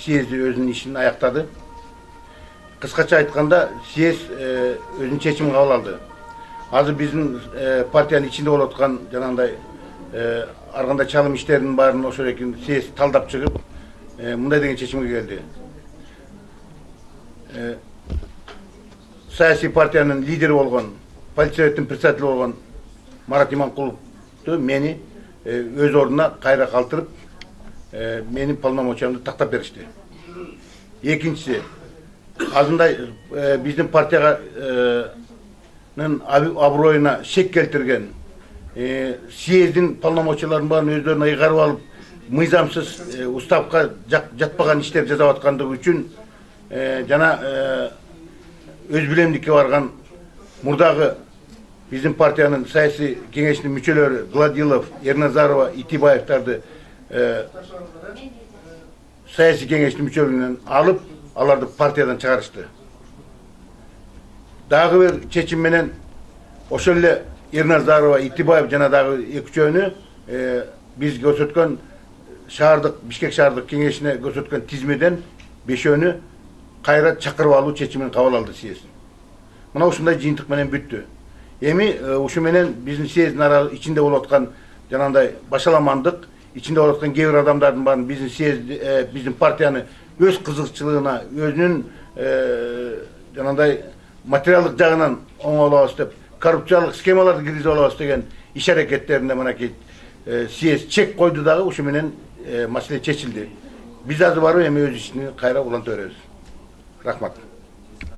съезди өзünün işini аяқтады. Кыскача айтканда, съезд өзүнүн чечимин кабыл алды. Азыр биздин партиянын ичинде болуп аткан жанагындай ар кандай чалым иштеринин баарын ошол экен съезд талдап чыгып, мындай деген чечимге келди. Саясий партиянын лидери болгон, политсоветтин председатели болгон Марат Иманкуловду мени өз ордуна кайра калтырып, менин полномочиямды тактап беришти. Экинчиси, азындай биздин партиянын аброюна шек келтирген, съездин полномочияларын баарын өздөрүнө ыйгарып алып, мыйзамсыз уставка жатпаган иштер жасап аткандыгы үчүн жана өз билемдикке барган мурдагы биздин партиянын саясий кеңешинин мүчөлөрү Гладилов, Ерназарова, Итибаевдарды саясий кеңештин мүчөлүгүнөн алып, аларды партиядан чыгарышты. Дагы бир чечим менен ошол эле Ерназарова, Итибаев жана дагы экөөчөнү биз көрсөткөн Бишкек шаардык кеңешине көрсөткөн тизмеден бешөөнү кайра чакырып алуу чечимин кабыл алды съезд. Мына ушундай жыйынтык менен бүттү. Эми ушу менен биздин съездин ичинде болуп аткан жанагындай башаламандык, ичинде болуп аткан кээ бир адамдардын баарын биздин съезд, биздин партияны өз кызыкчылыгына, өзүнүн жанагындай материалдык жагынан оңолобуз деп, коррупциялык схемаларды киргизип алабыз деген иш аракеттерине мынакей съезд чек койду дагы, ушу менен маселе чечилди. Биз азыр барып эми өз ишин кайра уланта беребиз. Рахмат.